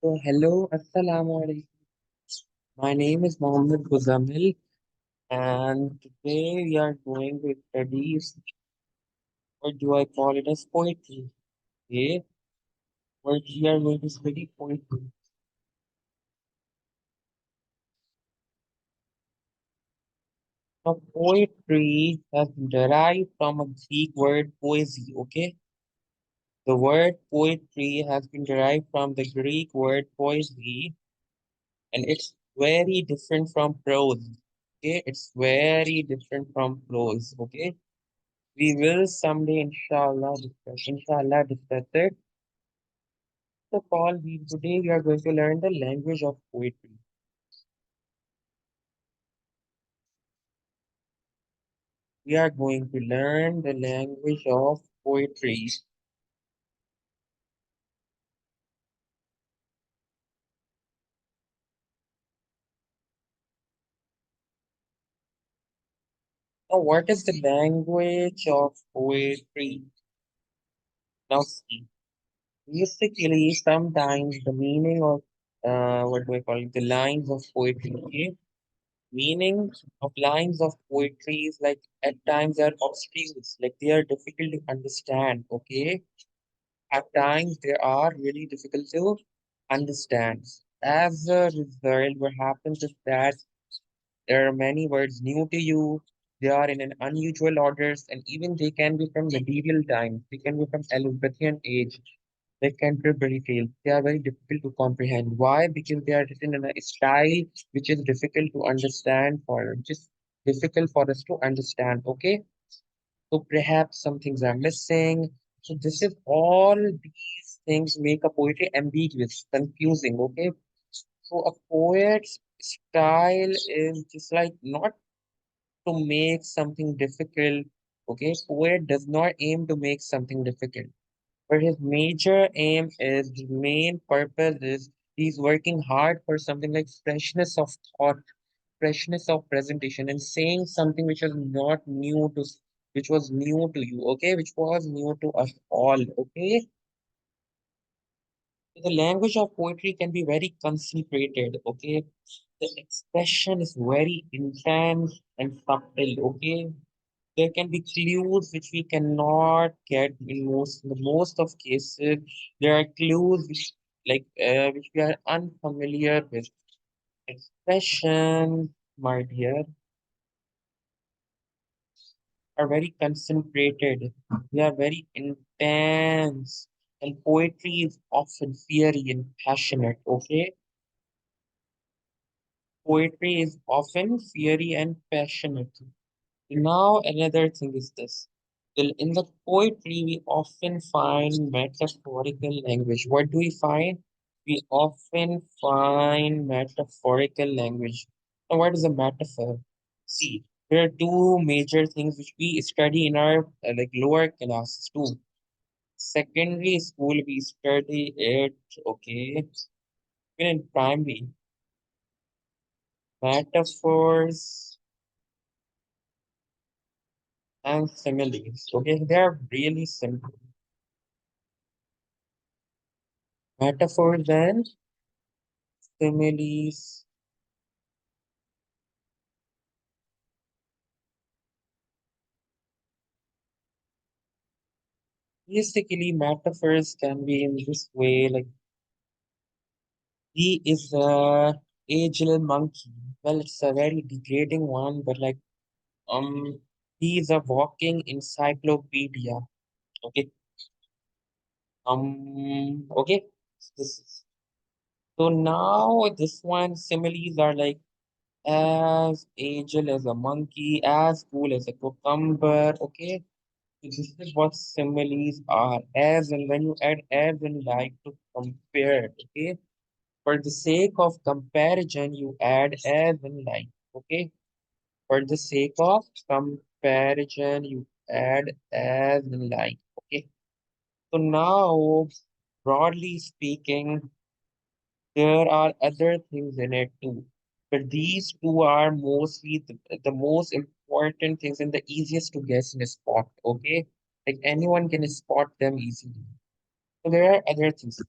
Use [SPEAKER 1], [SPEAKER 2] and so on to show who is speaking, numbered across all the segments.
[SPEAKER 1] So, hello, Assalamu alaikum. My name is Mohammed Guzamil, and today we are going to study, or do I call it as poetry? Okay, where we are going to study poetry. Now, poetry has been derived from a Greek word poesy. Okay, the word poetry has been derived from the Greek word poesy, and it's very different from prose. Okay, it's very different from prose. Okay. We will someday, inshallah, discuss it. So, Paul, today we are going to learn the language of poetry. We are going to learn the language of poetry. Now, what is the language of poetry? Now, see, basically, sometimes the meaning of what do I call it? The lines of poetry. Okay? Meaning of lines of poetry is like at times they are obscure, like they are difficult to understand. Okay, at times they are really difficult to understand. As a result, what happens is that there are many words new to you. They are in an unusual orders, and even they can be from medieval times. They can be from Elizabethan age. They contemporary tales. They are very difficult to comprehend. Why? Because they are written in a style which is difficult to understand for, which is difficult for us to understand. Okay, so perhaps some things are missing. So this is all these things make a poetry ambiguous, confusing. Okay. So a poet's style is just like not to make something difficult. Okay. Poet does not aim to make something difficult. But his major aim is the main purpose is he's working hard for something like freshness of thought, freshness of presentation, and saying something which was not new to, which was new to you, okay, which was new to us all, okay. So the language of poetry can be very concentrated, okay. The expression is very intense and subtle, okay. There can be clues which we cannot get in the most of cases. There are clues which we are unfamiliar with. Expression, my dear, are very concentrated. They are very intense. And poetry is often fiery and passionate, okay? Poetry is often fiery and passionate. Now, another thing is this. In the poetry, we often find metaphorical language. What do we find? We often find metaphorical language. Now, what is a metaphor? See, there are two major things which we study in our like lower classes too. Secondary school, we study it, okay. Even in primary, metaphors and similes, okay. They are really simple. Metaphors and similes. Basically, metaphors can be in this way, like he is a agile monkey. Well, it's a very degrading one, but like he is a walking encyclopedia. Okay. Okay. This is so now this one similes are like as agile as a monkey, as cool as a cucumber. Okay. So this is what similes are. As and when you add as and like to compare. Okay. For the sake of comparison, you add as and like. Okay. For the sake of comparison, you add as and like. Okay. So now, broadly speaking, there are other things in it too. But these two are mostly the most important things and the easiest to guess in a spot. Okay. Like anyone can spot them easily. So there are other things.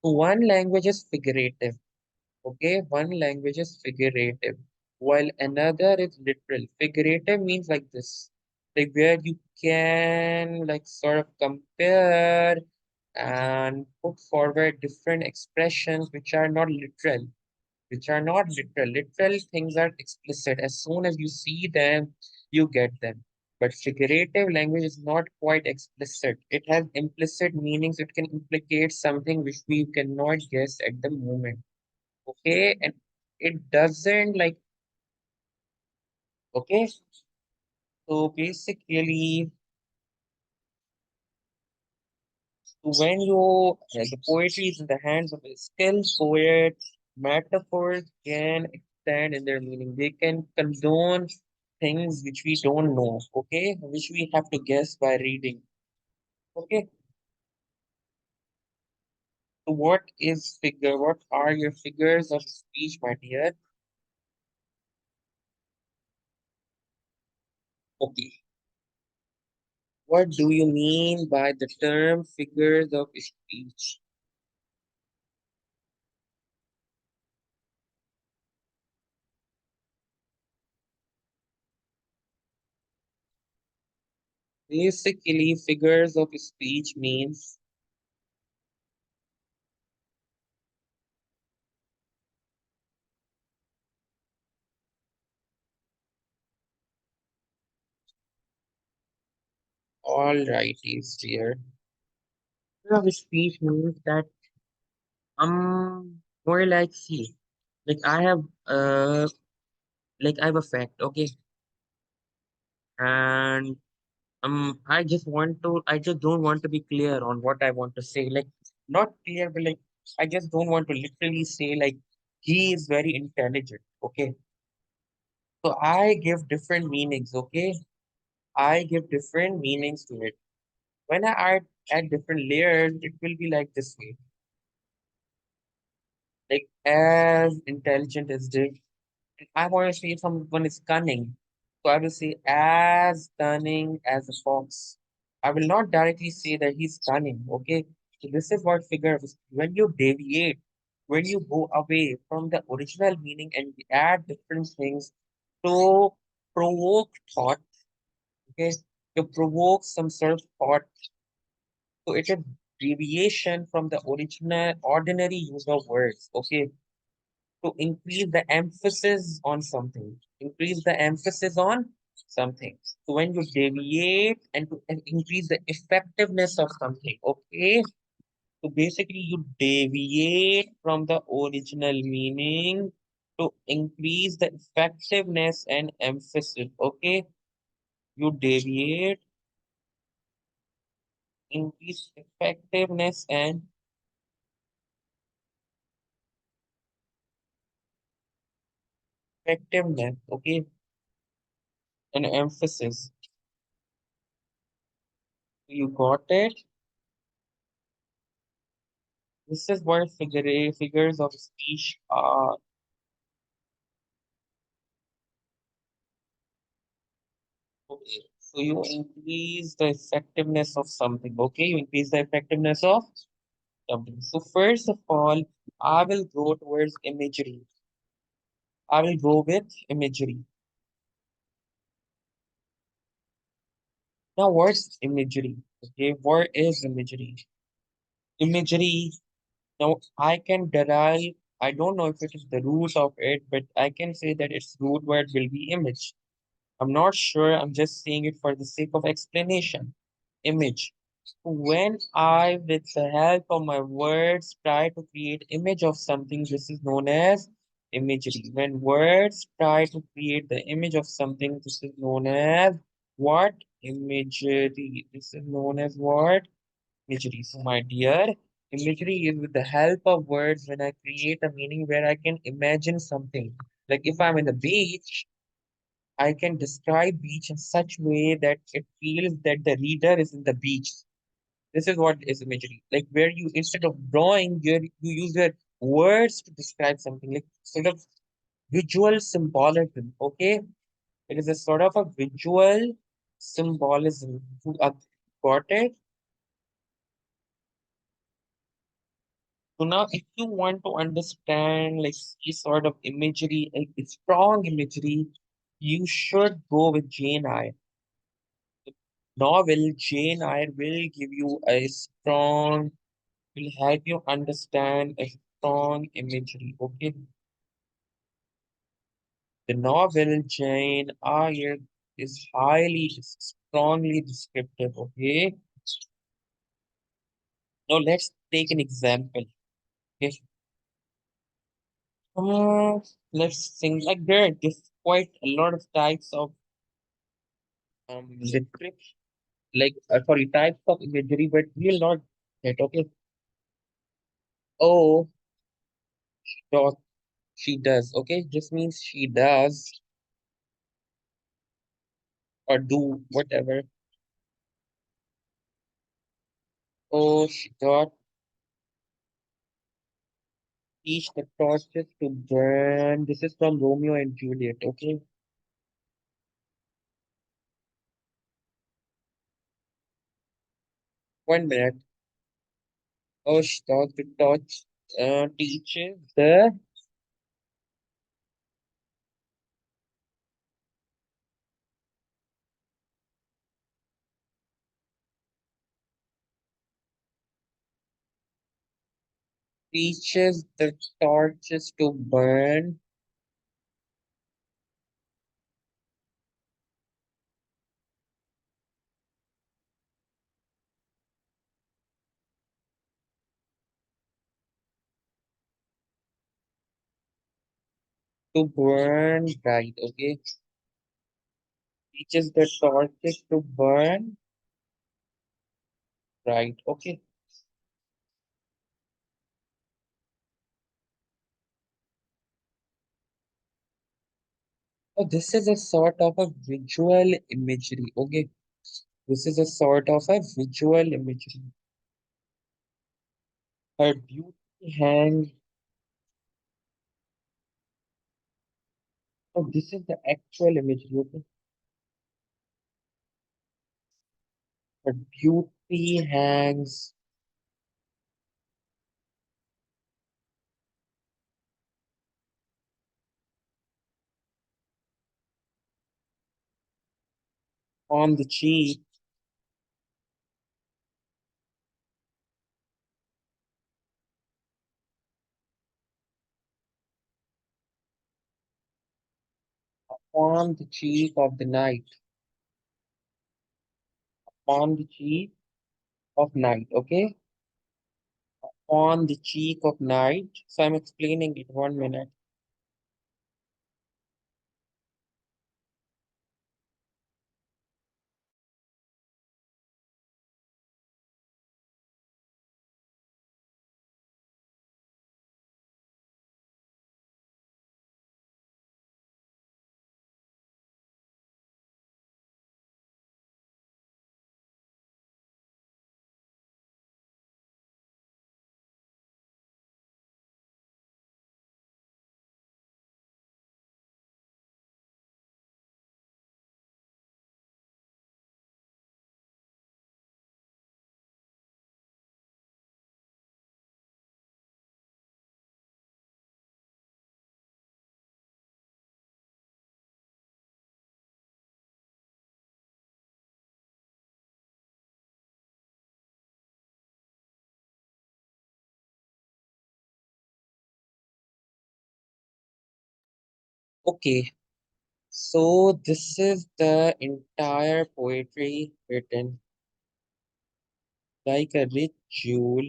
[SPEAKER 1] So one language is figurative. Okay, one language is figurative, while another is literal. Figurative means like this, like where you can like sort of compare and put forward different expressions which are not literal, which are not literal. Literal things are explicit. As soon as you see them, you get them. But figurative language is not quite explicit. It has implicit meanings. It can implicate something which we cannot guess at the moment. Okay, and it doesn't like, okay, so basically when the poetry is in the hands of a skilled poet, metaphors can extend in their meaning. They can condone things which we don't know, okay, which we have to guess by reading. Okay, so what are your figures of speech, my dear? Okay, what do you mean by the term figures of speech? Basically, figures of speech means all righties here. Figure of speech means that more like see, like I have a fact, okay, and I just don't want to be clear on what I want to say, like not clear, but like I just don't want to literally say like he is very intelligent, okay. So I give different meanings, okay. I give different meanings to it. When I add different layers, it will be like this way. Like as intelligent as this. I want to say if someone is cunning. So I will say as cunning as a fox. I will not directly say that he's cunning. Okay. So this is what figure of speech. When you deviate, when you go away from the original meaning and add different things to provoke thought, okay, to provoke some sort of thought. So it is deviation from the original ordinary use of words. Okay, to increase the emphasis on something. Increase the emphasis on something. So when you deviate and to increase the effectiveness of something, okay? So basically you deviate from the original meaning to increase the effectiveness and emphasis, okay? You deviate, increase effectiveness and okay? And emphasis. You got it? This is where figures of speech are. Okay. So you increase the effectiveness of something. Okay, you increase the effectiveness of something. So first of all, I will go towards imagery. I will go with imagery. Now, what's imagery? Okay, what is imagery? Imagery. Now, I can derive. I don't know if it is the root of it, but I can say that its root word will be image. I'm not sure. I'm just saying it for the sake of explanation. Image. When I, with the help of my words, try to create image of something, this is known as imagery. When words try to create the image of something, this is known as what? Imagery. This is known as what? Imagery. So, my dear, imagery is with the help of words when I create a meaning where I can imagine something. Like if I'm in the beach, I can describe beach in such way that it feels that the reader is in the beach. This is what is imagery. Like where you instead of drawing, you use your words to describe something, like sort of visual symbolism. Okay, it is a sort of a visual symbolism. You got it? So now, if you want to understand like see sort of imagery, like strong imagery, you should go with Jane Eyre. The novel Jane Eyre will give you a strong, will help you understand a strong imagery. Okay, the novel Jane Eyre is highly, strongly descriptive. Okay, now let's take an example. Okay, uh, let's think like there's quite a lot of types of literature like sorry types of imagery, but we'll not get okay. Oh, dot she does. Okay, just means she does or do whatever. Oh, she dot teach the torches to burn. This is from Romeo and Juliet. Okay, 1 minute. Oh, she dot the torch teaches the teaches the torches to burn right. Okay, teaches the torches to burn right. Okay. So this is a sort of a visual imagery. Okay. This is a sort of a visual imagery. Her beauty hangs. So this is the actual imagery. Okay. Her beauty hangs on the cheek, on the cheek of the night, on the cheek of night. Okay. On the cheek of night. So I'm explaining it 1 minute. Okay. So this is the entire poetry written like a rich jewel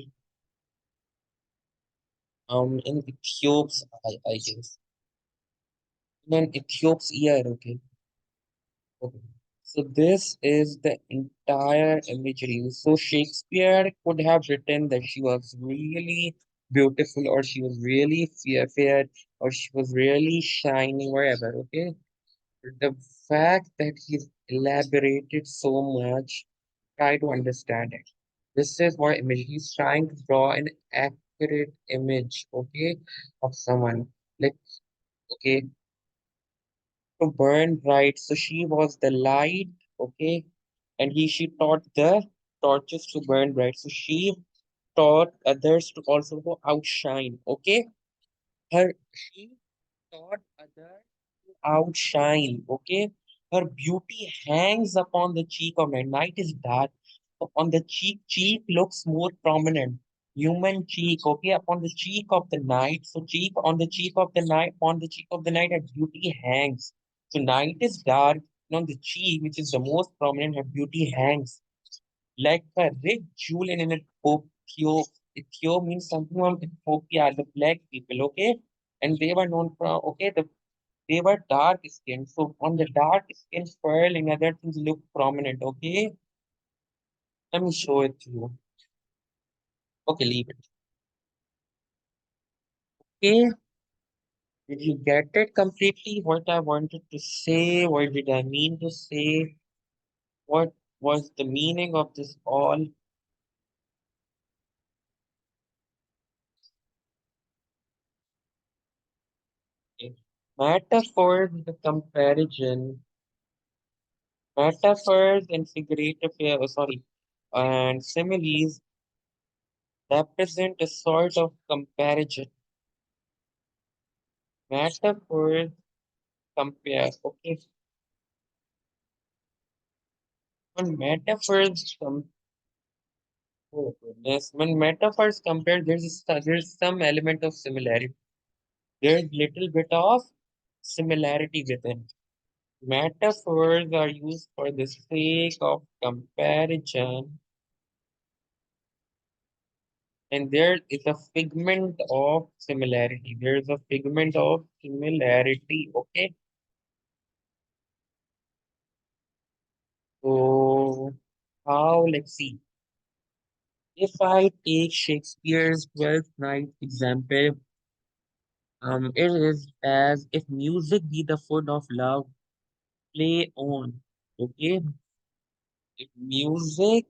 [SPEAKER 1] in Ethiop's I guess. In Ethiop's ear, okay. Okay. So this is the entire imagery. So Shakespeare could have written that she was really beautiful or she was really fair or she was really shining wherever, okay? The fact that he's elaborated so much, try to understand it. This is what image he's trying to draw an accurate image, okay, of someone. Like, okay, to burn bright. So she was the light, okay, and she taught the torches to burn bright. So she taught others to also to outshine. Okay, she taught others to outshine. Okay, her beauty hangs upon the cheek of night. Night is dark. So on the cheek looks more prominent. Human cheek, okay, upon the cheek of the night. So cheek on the cheek of the night, on the cheek of the night, her beauty hangs. So night is dark, and on the cheek, which is the most prominent, her beauty hangs like a rich jewel in an Ethiopia. Ethiopia means something from Ethiopia, the black people, okay? And they were known for, okay, they were dark skinned. So on the dark skin, pearl and other things look prominent, okay? Let me show it to you. Okay, leave it. Okay, did you get it completely? What I wanted to say? What did I mean to say? What was the meaning of this all? Okay. Metaphors, the comparison. Metaphors and figurative, sorry, and similes represent a sort of comparison. Metaphors compare. Okay, when metaphors oh goodness, when metaphors compare, there's some element of similarity. There's little bit of similarity within. Metaphors are used for the sake of comparison, and there is a figment of similarity. There is a figment of similarity. Okay. So how, let's see. If I take Shakespeare's Twelfth Night example, it is as if music be the food of love, play on. Okay. If music,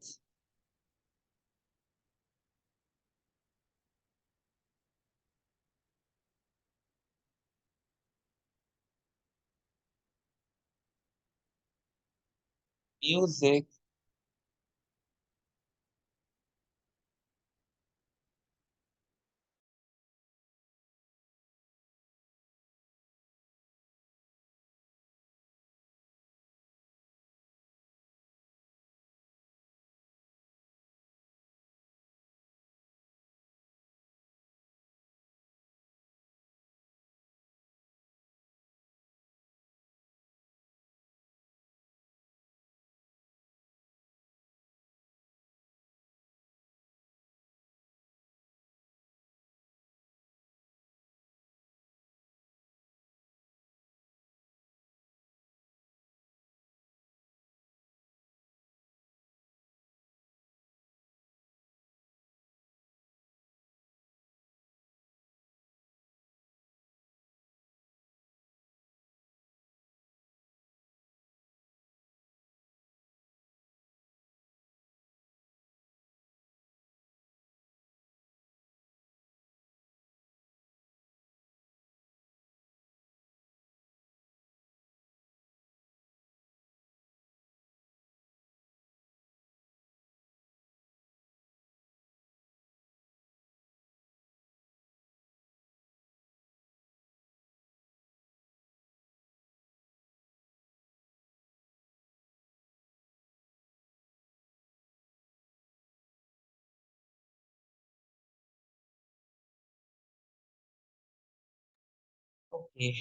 [SPEAKER 1] okay.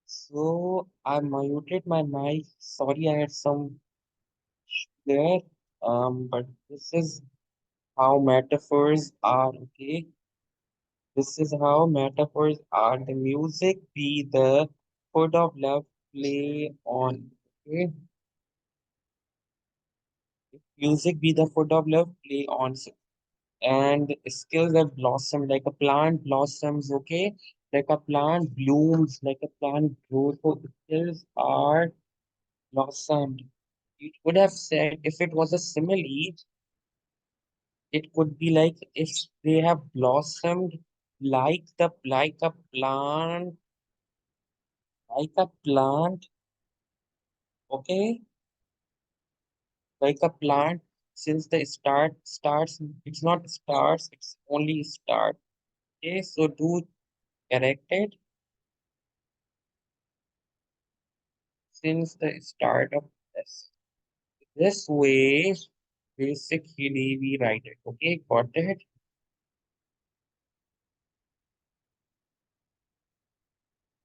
[SPEAKER 1] So I muted my mic. Sorry, I had some there. But this is how metaphors are. Okay. This is how metaphors are. The music be the food of love, play on. Okay. Music be the food of love, play on. And skills that blossom like a plant blossoms, okay? Like a plant blooms, like a plant grows. So skills are blossomed. It would have said if it was a simile, it could be like if they have blossomed like a plant, okay, like a plant. since the start starts, it's not starts, it's only start. Okay, so do correct it since the start of this. This way, basically we write it. Okay, got it?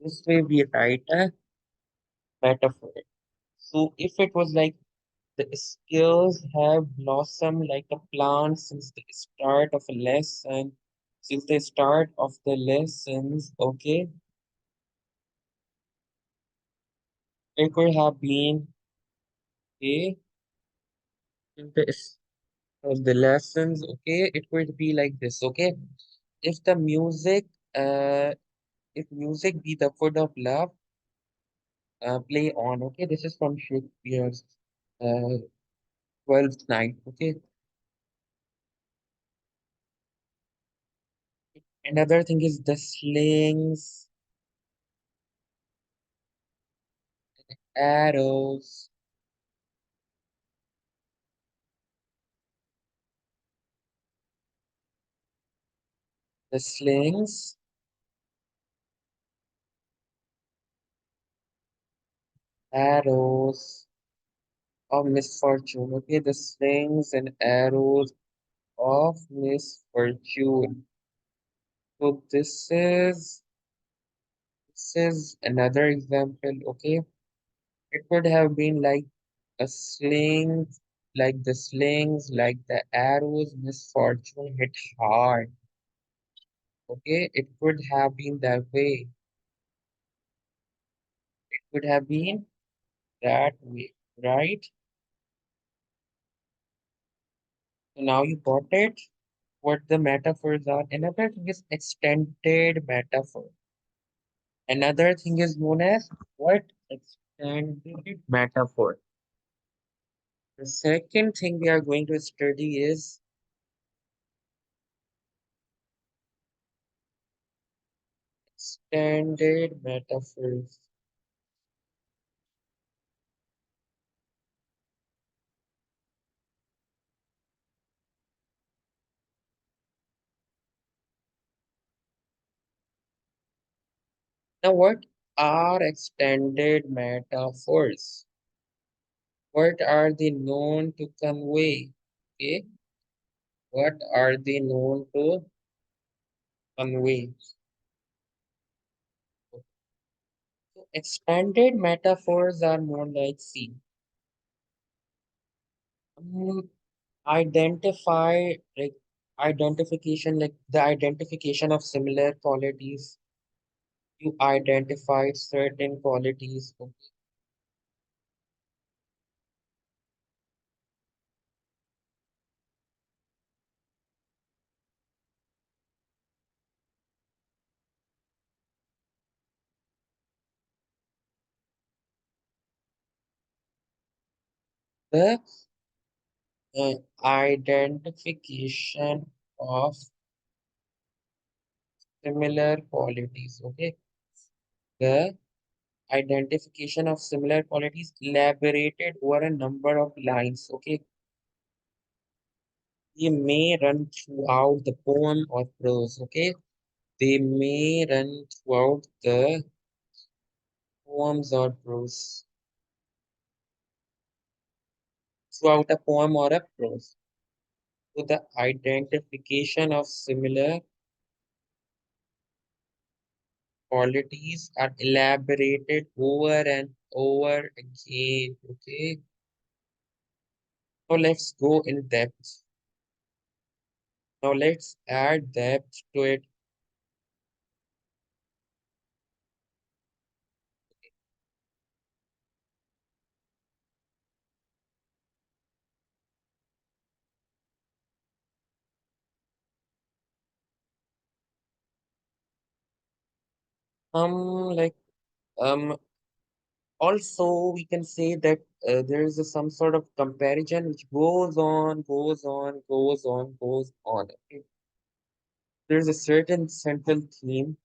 [SPEAKER 1] This way we write a metaphor. So if it was like the skills have blossomed like a plant since the start of a lesson, since the start of the lessons, okay, it could have been a in the of the lessons, okay, it could be like this, okay. If the music, uh, if music be the food of love, play on, okay. This is from Shakespeare's uh, 12th Night, okay. Another thing is the slings, arrows, the slings, arrows of misfortune, okay. The slings and arrows of misfortune. So this is another example, okay. It would have been like a sling, like the slings, like the arrows, misfortune hit hard. Okay, it could have been that way. It could have been that way, right? So now you got it, what the metaphors are. Another thing is extended metaphor. Another thing is known as what? Extended metaphor. The second thing we are going to study is extended metaphors. Now, what are extended metaphors? What are they known to convey? Okay, what are they known to convey? So expanded metaphors are more like see, um, identify like identification, like the identification of similar qualities. You identify certain qualities. Okay. The uh, identification of similar qualities. Okay. The identification of similar qualities elaborated over a number of lines. Okay. They may run throughout the poem or prose. Okay. They may run throughout the poems or prose. Throughout a poem or a prose. So the identification of similar qualities are elaborated over and over again. Okay. So let's go in depth. Now let's add depth to it. Like um also we can say that there is some sort of comparison which goes on, goes on, goes on, goes on. Okay? There's a certain central theme.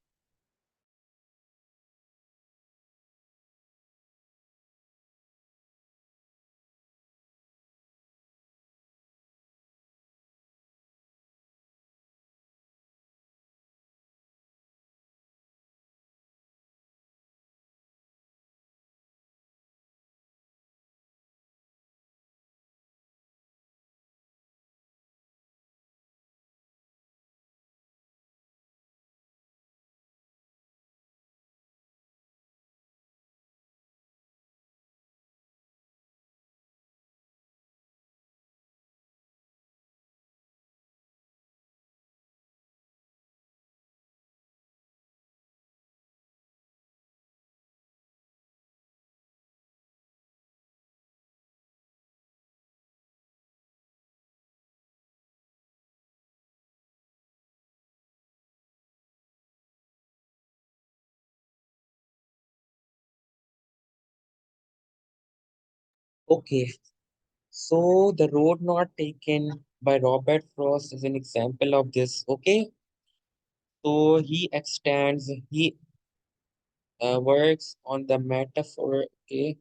[SPEAKER 1] Okay, so the road not taken by Robert Frost is an example of this. Okay, so he extends, he works on the metaphor. Okay,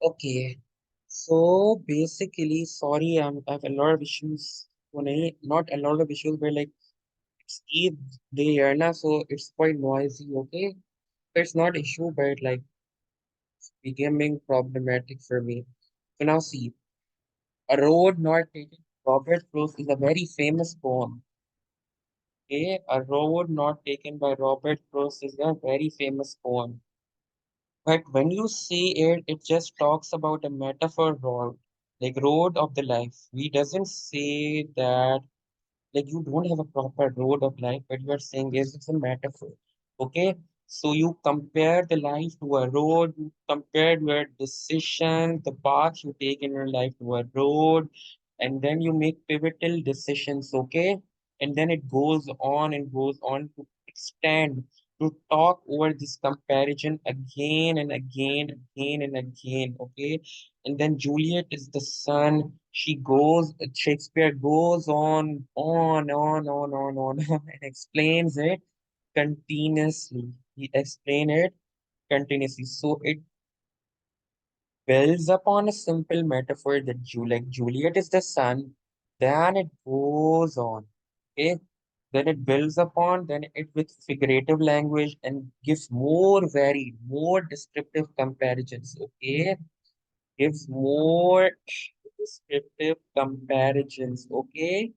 [SPEAKER 1] okay. So basically, sorry, I have a lot of issues. Not a lot of issues, but like it's Eid day here na, so it's quite noisy. Okay, it's not issue, but like it's becoming problematic for me. So now see, a road not taken. Robert Frost is a very famous poem. Okay, a road not taken by Robert Frost is a very famous poem. But when you see it, it just talks about a metaphor road, like road of the life. We doesn't say that like you don't have a proper road of life, but you are saying is it's a metaphor. Okay, so you compare the life to a road, you compare your decision, the path you take in your life to a road, and then you make pivotal decisions. Okay, and then it goes on and goes on to extend, to talk over this comparison again and again, again and again. Okay, and then Juliet is the sun. She goes, Shakespeare goes on and explains it continuously. He explain it continuously. So it builds upon a simple metaphor that like Juliet is the sun, then it goes on. Okay. Then it builds upon, then it with figurative language and gives more varied, more descriptive comparisons. Okay. Gives more descriptive comparisons. Okay.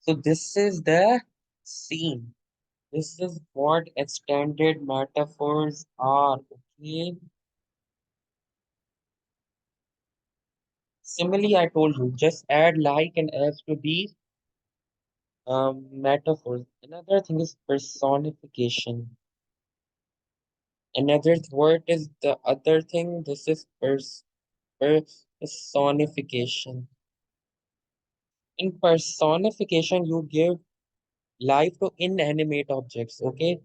[SPEAKER 1] So this is the scene. This is what extended metaphors are. Okay. Similarly, I told you, just add like and as to these metaphors. Another thing is personification. Another word is the other thing. This is personification. In personification, you give life to inanimate objects. Okay,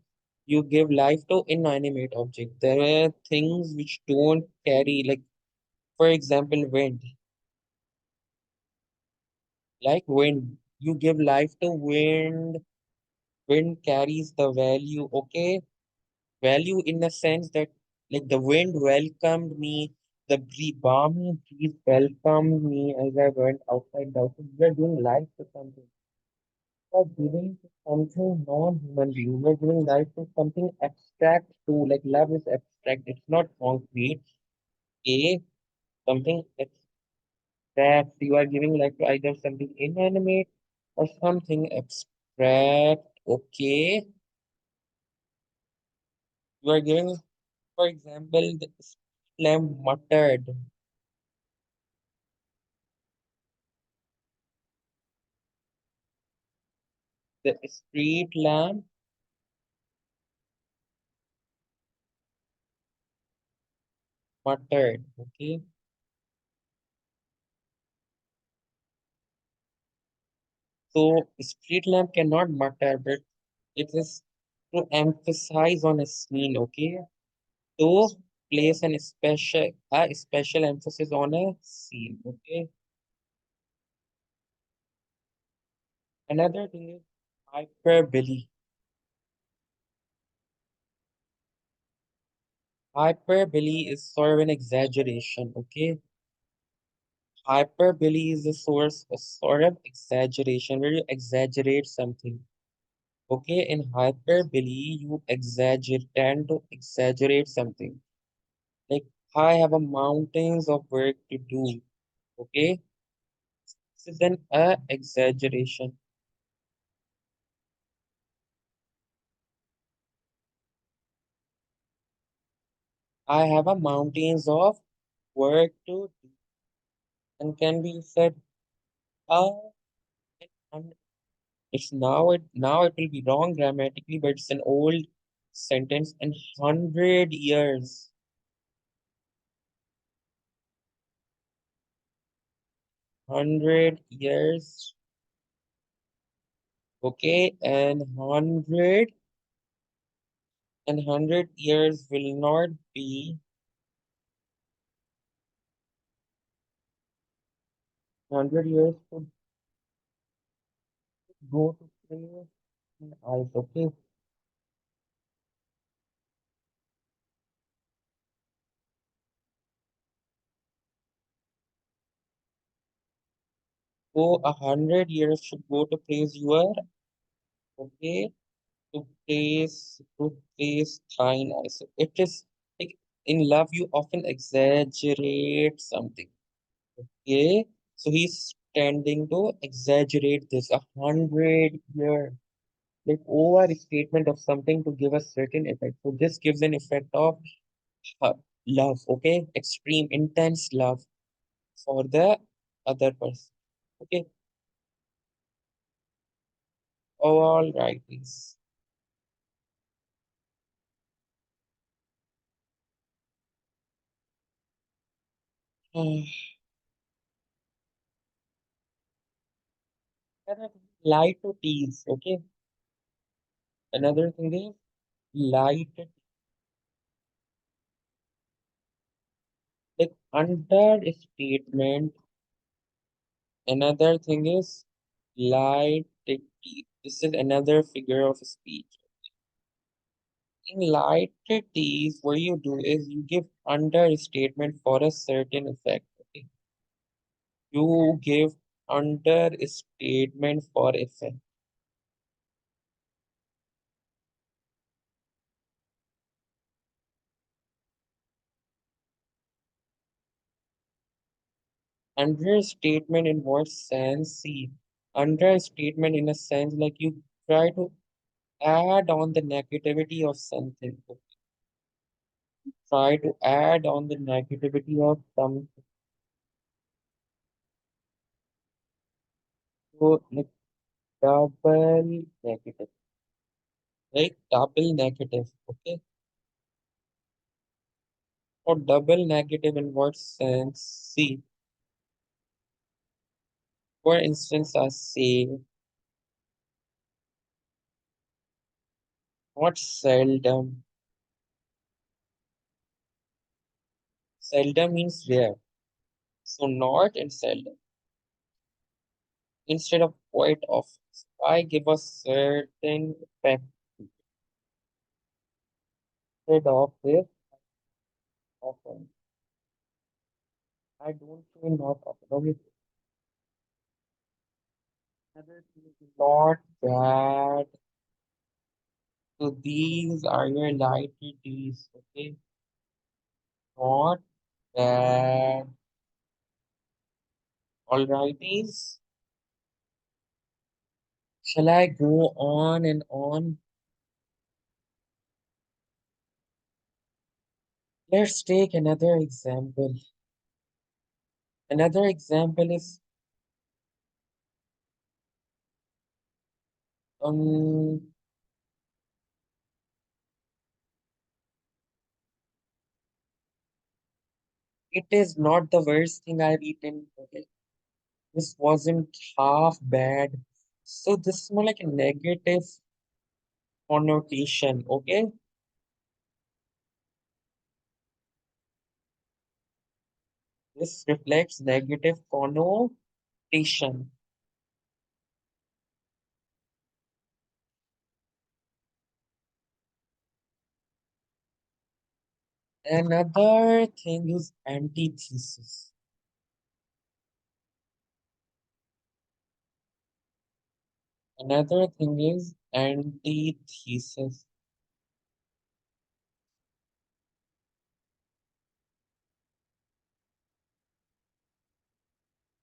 [SPEAKER 1] you give life to inanimate objects. There are things which don't carry, like for example, wind. Like wind, you give life to wind. Wind carries the value. Okay, value in the sense that like the wind welcomed me, the balmy breeze welcomed me as I went outside the house. We are doing life to something. We are giving to something non-human being. We are giving life to something abstract too. Like love is abstract. It's not concrete. A something abstract. You are giving life to either something inanimate or something abstract. Okay. You are giving, for example, the lamb muttered. The street lamp muttered. Okay. So street lamp cannot mutter, but it is to emphasize on a scene. Okay. To place a special emphasis on a scene. Okay. Another thing is hyperbole. Hyperbole is sort of an exaggeration. Okay. Hyperbole is a sort of exaggeration where you exaggerate something. Okay, in hyperbole, you tend to exaggerate something. Like, I have a mountains of work to do. Okay, this is an exaggeration. I have a mountains of work to do, and can be said, uh, and now it will be wrong grammatically, but it's an old sentence. And 100 years, 100 years. Okay, and 100 years will not be 100 years to go to play in ice. Okay, so 100 years should go to praise your okay to praise thine eyes. So it is like in love you often exaggerate something. Okay, so he's tending to exaggerate this 100 year like overstatement of something to give a certain effect. So this gives an effect of uh, love, okay? Extreme, intense love for the other person. Okay, all right, please. Another thing, lie to tease, okay? Another thing is lie to like understatement. Another thing is lie to tease. This is another figure of speech. In lie to tease, what you do is you give understatement for a certain effect. Okay? You give understatement for effect. Understatement in what sense? See, understatement in a sense like you try to add on the negativity of something. Try to add on the negativity of something. So like double negative. Like double negative. Okay. Or double negative in what sense? See, for instance, I say not seldom. Seldom means rare. So not and seldom. Instead of quite often. So I give a certain effect instead of this often. I don't say not often. Okay. Another thing is not bad. So these are your liabilities. Okay. Not bad. Alrighties. Shall I go on and on? Let's take another example. Another example is um it is not the worst thing I've eaten. Okay. This wasn't half bad. So this is more like a negative connotation, okay? This reflects negative connotation. Another thing is antithesis. Another thing is antithesis.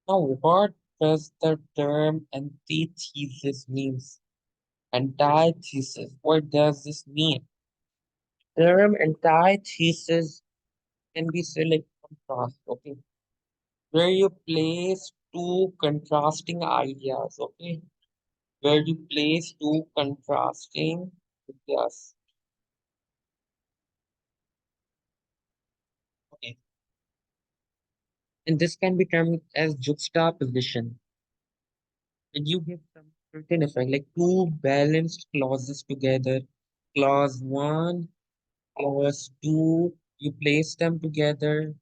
[SPEAKER 1] Now, what does the term antithesis means? Antithesis. What does this mean? Term antithesis can be said like contrast, okay? Where you place two contrasting ideas, okay? Where you place two contrasting ideas, okay? And this can be termed as juxtaposition. And you give some certain effect, like two balanced clauses together. Clause one, clause two, you place them together.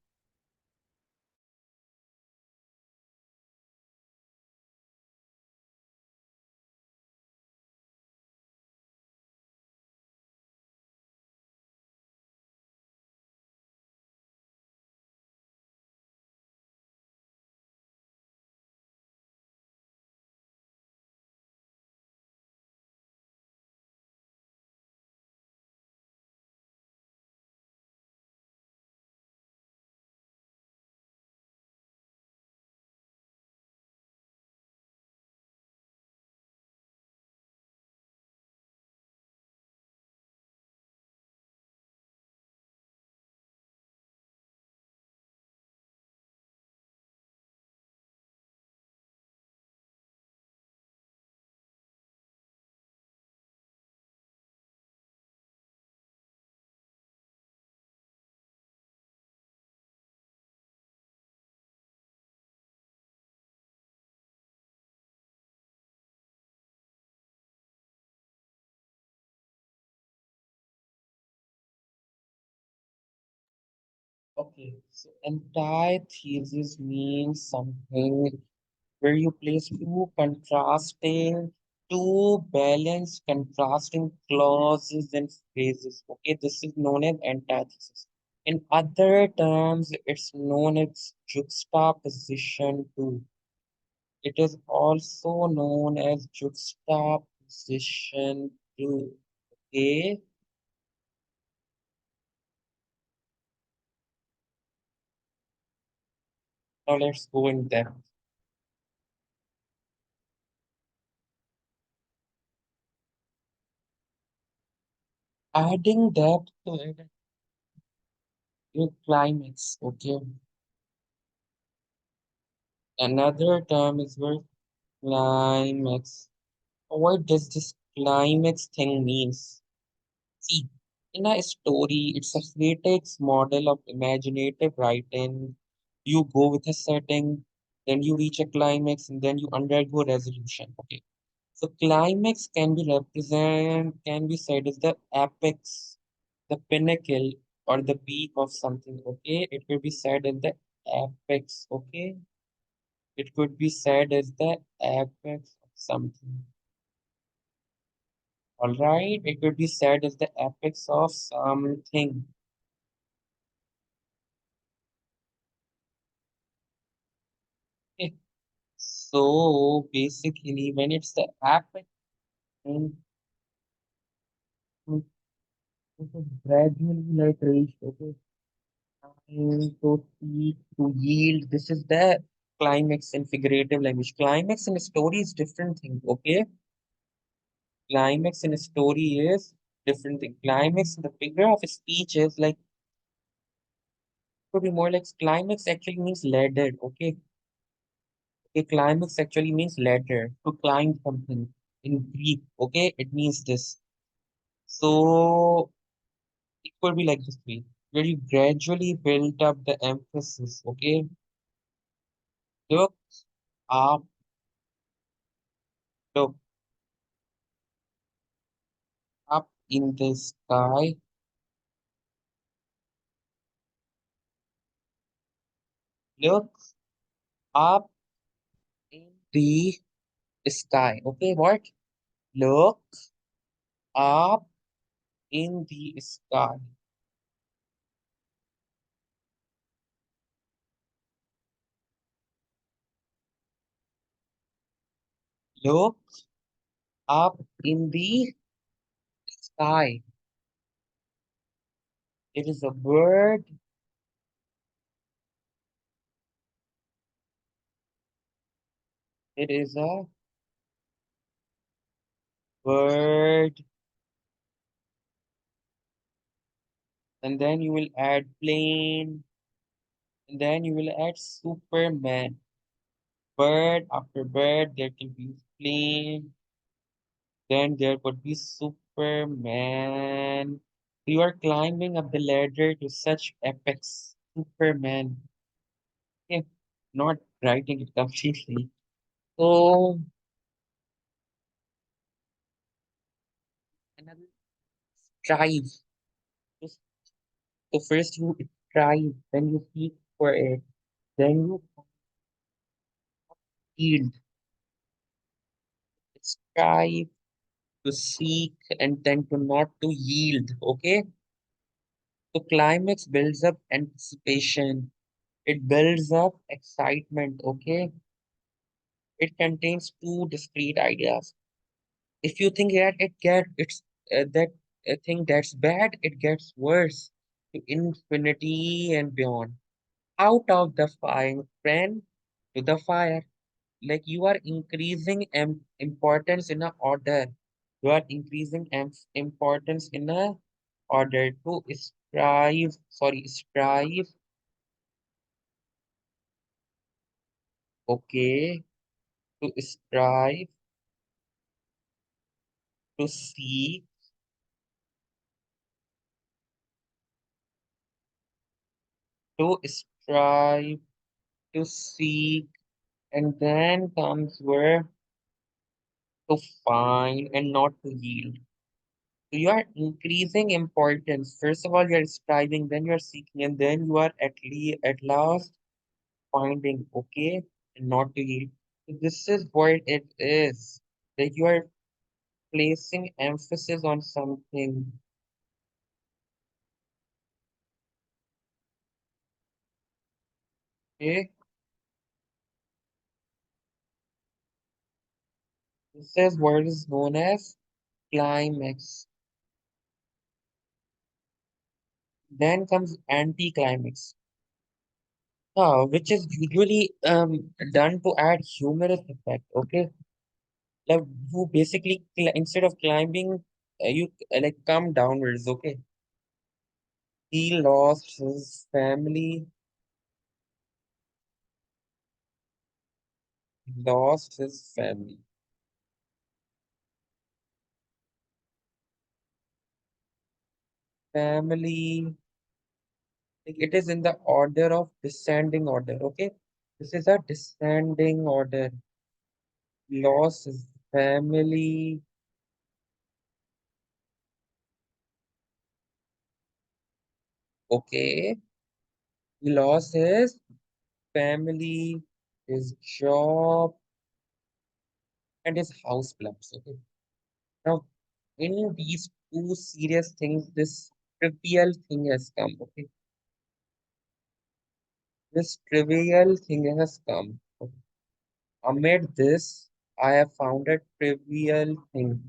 [SPEAKER 1] Okay, so antithesis means something where you place two balanced contrasting clauses and phrases. Okay, this is known as antithesis. In other terms, it's known as juxtaposition too. It is also known as juxtaposition too. Okay, now let's go in depth. Adding depth to it, your climax. Okay, another term is where climax. What does this climax thing means? See, in a story, it's a latex model of imaginative writing. You go with a setting, then you reach a climax, and then you undergo resolution. Okay. So climax can be said as the apex, the pinnacle, or the peak of something. Okay. It could be said as the apex. Okay. It could be said as the apex of something. All right, it could be said as the apex of something. Okay. So basically, when it's the apex, then it is gradually like reached, okay, and to seek, to yield. This is the climax in figurative language. Climax in a story is different thing, okay? Climax in a story is different thing. Climax in the figure of speech is like could be more like climax actually means ladder. Okay. A climax actually means ladder to climb something in Greek. Okay. It means this. So it could be like this way, where you gradually build up the emphasis. Okay. Look up, look up in the sky. Look up in the sky. Okay. What? Look up in the sky. Look up in the sky. It is a bird. It is a bird. And then you will add plane. And then you will add Superman. Bird after bird, there can be plane. Then there could be Superman. You are climbing up the ladder to such epics. Superman. Okay, not writing it completely. So another strive. Just- So first you strive, then you seek for it, then you yield. Strive to seek and then to not to yield. Okay. So climax builds up anticipation. It builds up excitement. Okay. It contains two discrete ideas. If you think that it's that thing that's bad, it gets worse to infinity and beyond. Out of the fire, friend, to the fire. Like you are increasing importance in a order. You are increasing importance in a order to strive, okay, to strive, to seek, to strive, to seek, and then comes where to find and not to yield. So you are increasing importance. First of all, you are striving, then you are seeking, and then you are at last finding, okay, and not to yield. So this is what it is. That you are placing emphasis on something. Okay, this is what is known as climax. Then comes anticlimax, which is usually done to add humorous effect. Okay, like you basically instead of climbing, you like come downwards. Okay, he lost his family, lost his family, family. Like it is in the order of descending order. Okay, this is a descending order. Lost his family. Okay, he lost his family, his job, and his house plans. Okay, now in these two serious things, this trivial thing has come. Okay, this trivial thing has come. Okay. Amid this, I have found a trivial thing.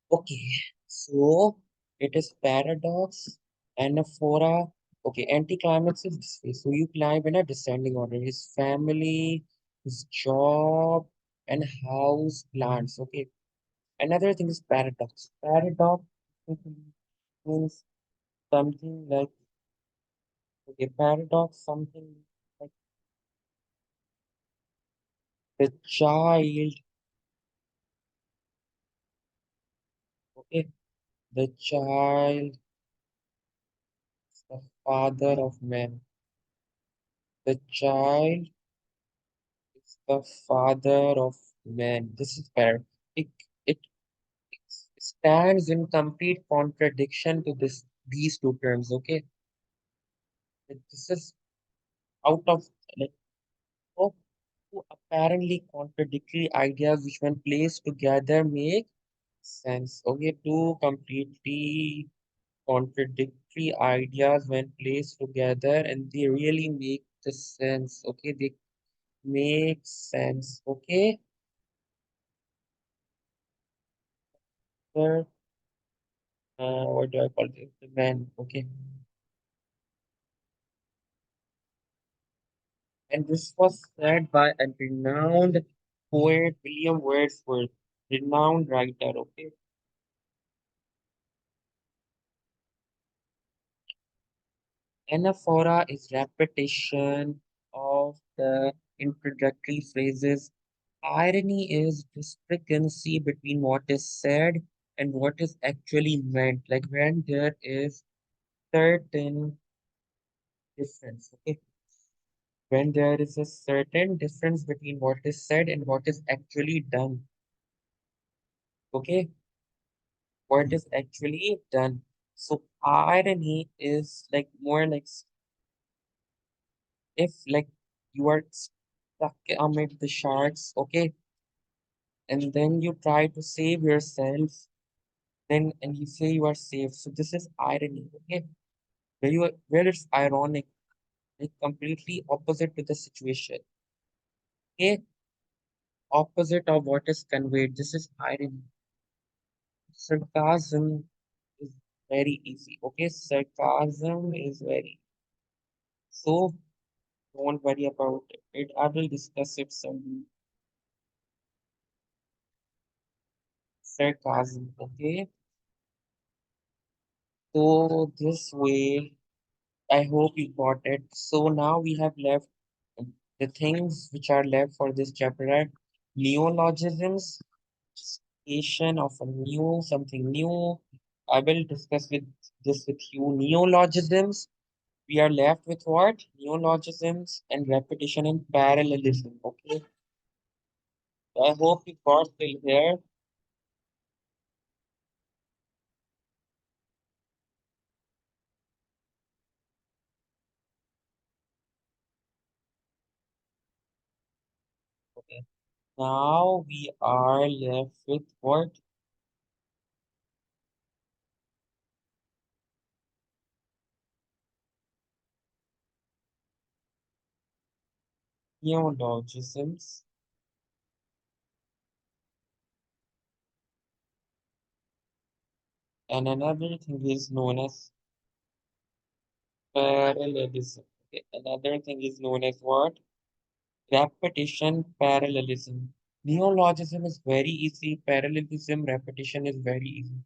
[SPEAKER 1] Okay, so it is paradox, anaphora. Okay, anticlimax is this way. So you climb in a descending order. His family, his job, and house plants. Okay. Another thing is paradox. Paradox means something like okay, paradox, something like the child. Okay, the child, is the father of man. The child is the father of man. This is fair. It, it stands in complete contradiction to these two terms. Okay, this is out of like of two apparently contradictory ideas which, when placed together, make sense. Okay, two completely contradictory ideas when placed together, and they really make the sense. Okay, they make sense. Okay, sir. What do I call it? The man. Okay. And this was said by a renowned poet, William Wordsworth, renowned writer. Okay. Anaphora is repetition of the introductory phrases. Irony is discrepancy between what is said and what is actually meant. Like when there is certain difference. Okay. When there is a certain difference between what is said and what is actually done. Okay, what is actually done. So irony is like more like if like you are stuck amid the sharks, okay, and then you try to save yourself, then and you say you are safe. So this is irony, okay, where it's ironic, like completely opposite to the situation, okay, opposite of what is conveyed. This is irony. Sarcasm is very easy. Okay, sarcasm is very so don't worry about it. I will discuss it some sarcasm. Okay, so this way I hope you got it. So now we have left the things which are left for this chapter are neologisms, creation of a new something new. I will discuss with this with you. Neologisms. We are left with what? Neologisms and repetition and parallelism. Okay. So I hope you got till here. Okay. Now we are left with what? Neologisms. And another thing is known as parallelism. Okay. Another thing is known as what? Repetition, parallelism. Neologism is very easy. Parallelism, repetition is very easy.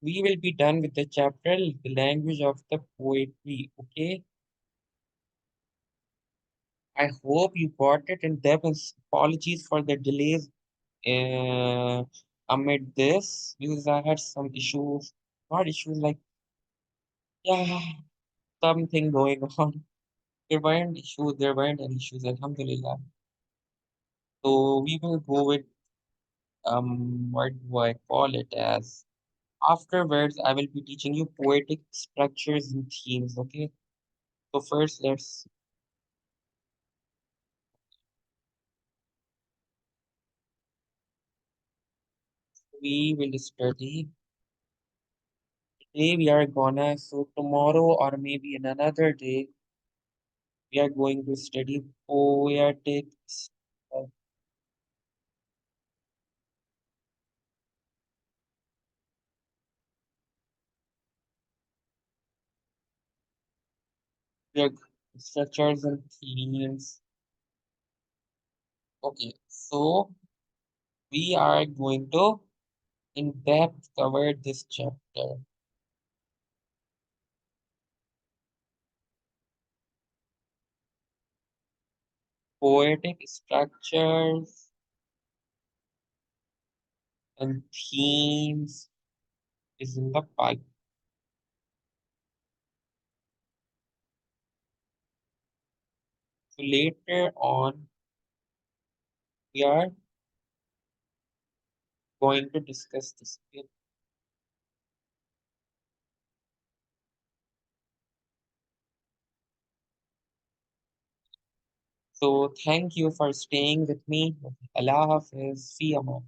[SPEAKER 1] We will be done with the chapter, the language of the poetry. Okay. I hope you got it. And Devins, apologies for the delays uh, amid this because I had some issues, not issues like, yeah, something going on. There weren't any issues, Alhamdulillah. So we will go with, what do I call it as? Afterwards, I will be teaching you poetic structures and themes, okay? So first, we will study. Today we are gonna, so tomorrow or maybe in another day, we are going to study poetic their structures and themes. Okay, so we are going to in depth cover this chapter. Poetic structures and themes is in the pipe. So later on, we are going to discuss this bit. So thank you for staying with me. Allah Hafiz. See you.